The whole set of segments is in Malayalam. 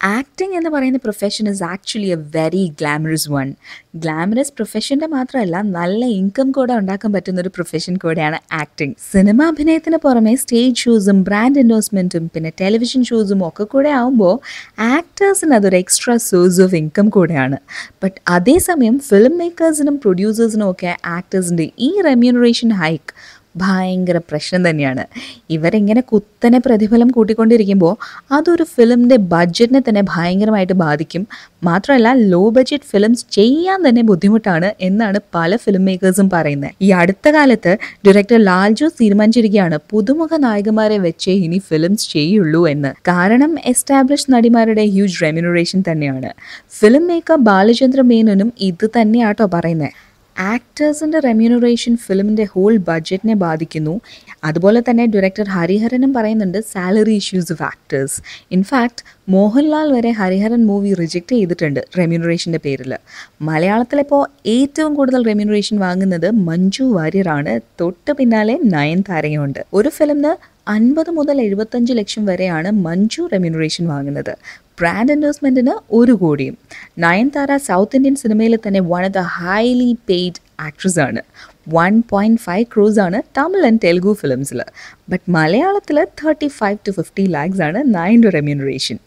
ആക്ടിങ് എന്ന് പറയുന്ന profession is actually a very glamorous one. Glamorous പ്രൊഫഷൻ്റെ മാത്രമല്ല, നല്ല ഇൻകം കൂടെ ഉണ്ടാക്കാൻ പറ്റുന്ന ഒരു പ്രൊഫഷൻ കൂടെയാണ് ആക്ടിങ്. സിനിമ അഭിനയത്തിന് പുറമെ സ്റ്റേജ് ഷോസും ബ്രാൻഡ് എൻഡോഴ്സ്മെൻറ്റും പിന്നെ ടെലിവിഷൻ ഷോസും ഒക്കെ കൂടെ ആകുമ്പോൾ ആക്ടേഴ്സിന് അതൊരു എക്സ്ട്രാ സോഴ്സ് ഓഫ് ഇൻകം കൂടെയാണ്. ബട്ട് അതേസമയം ഫിലിം മേക്കേഴ്സിനും പ്രൊഡ്യൂസേഴ്സിനും ഒക്കെ ആക്ടേഴ്സിൻ്റെ ഈ റെമ്യൂണറേഷൻ ഹൈക്ക് ഭയങ്കര പ്രശ്നം തന്നെയാണ്. ഇവരിങ്ങനെ കുത്തനെ പ്രതിഫലം കൂട്ടിക്കൊണ്ടിരിക്കുമ്പോൾ അതൊരു ഫിലിമിൻ്റെ ബഡ്ജറ്റിനെ തന്നെ ഭയങ്കരമായിട്ട് ബാധിക്കും. മാത്രമല്ല ലോ ബഡ്ജറ്റ് ഫിലിംസ് ചെയ്യാൻ തന്നെ ബുദ്ധിമുട്ടാണ് എന്നാണ് പല ഫിലിം മേക്കേഴ്സും പറയുന്നത്. ഈ അടുത്ത കാലത്ത് ഡയറക്ടർ ലാൽജോ തീരുമാനിച്ചിരിക്കുകയാണ് പുതുമുഖ നായകന്മാരെ വെച്ചേ ഇനി ഫിലിംസ് ചെയ്യുള്ളൂ എന്ന്. കാരണം എസ്റ്റാബ്ലിഷ് നടിമാരുടെ ഹ്യൂജ് റെമ്യൂണറേഷൻ തന്നെയാണ്. ഫിലിം മേക്കർ ബാലചന്ദ്ര മേനോനും ഇത് തന്നെയാട്ടോ പറയുന്നത്. ആക്ടേഴ്സിൻ്റെ റെമ്യൂണറേഷൻ ഫിലിമിൻ്റെ ഹോൾ ബഡ്ജറ്റിനെ ബാധിക്കുന്നു. അതുപോലെ തന്നെ ഡയറക്ടർ ഹരിഹരനും പറയുന്നുണ്ട് salary issues of actors. In fact Mohanlal വരെ ഹരിഹരൻ മൂവി റിജക്റ്റ് ചെയ്തിട്ടുണ്ട് റെമ്യൂണറേഷൻ്റെ പേരിൽ. മലയാളത്തിലിപ്പോൾ ഏറ്റവും കൂടുതൽ റെമ്യൂണറേഷൻ വാങ്ങുന്നത് മഞ്ജു വാര്യറാണ്. തൊട്ട് പിന്നാലെ നയൻതാരയുണ്ട്. ഒരു ഫിലിമിന് 50 മുതൽ 75 ലക്ഷം വരെയാണ് മഞ്ജു റെമ്യൂണറേഷൻ വാങ്ങുന്നത്. ബ്രാൻഡ് എൻഡോഴ്സ്മെൻറ്റിന് 1 കോടിയും. നയൻതാര സൗത്ത് ഇന്ത്യൻ സിനിമയിൽ തന്നെ one of the highly paid actress ആണ്. 1.5 crores ആണ് തമിഴ് ആൻഡ് തെലുഗു ഫിലിംസിൽ. ബട്ട് മലയാളത്തിൽ 35 to 50 lakhs ആണ് നയൻ്റെ റെമ്യൂണറേഷൻ.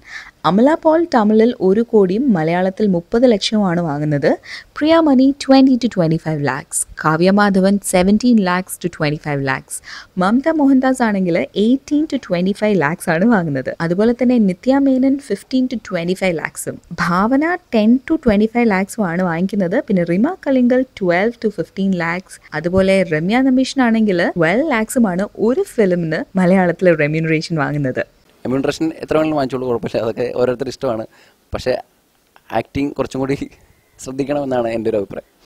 അമല പോൾ തമിഴിൽ 1 കോടിയും മലയാളത്തിൽ 30 ലക്ഷവുമാണ് വാങ്ങുന്നത്. Priyamani 20 to 25 lakhs. Kavya Madhavan 17 lakhs to 25 lakhs. Mamata Mohandas ആണെങ്കിൽ 18 to 25 lakhs ആണ് വാങ്ങുന്നത്. അതുപോലെ തന്നെ നിത്യ മേനൻ 15 to 25 lakhsഉം. ഭാവന 10 to 25 lakhsഉം ആണ് വാങ്ങിക്കുന്നത്. പിന്നെ റിമ കലിംഗൽ 12 to 15 lakhs. അതുപോലെ രമ്യ നമ്പീഷൻ ആണെങ്കിൽ 12 lakhsഉമാണ് ഒരു ഫിലിമിന് മലയാളത്തിൽ റെമ്യൂണറേഷൻ വാങ്ങുന്നത്. റെമ്യൂണറേഷൻ എത്ര വേണമെങ്കിലും വാങ്ങിച്ചോളൂ, കുഴപ്പമില്ല, അതൊക്കെ ഓരോരുത്തരുടെ ഇഷ്ടമാണ്. പക്ഷേ ആക്ടിങ് കുറച്ചും കൂടി ശ്രദ്ധിക്കണമെന്നാണ് എൻ്റെ ഒരു അഭിപ്രായം.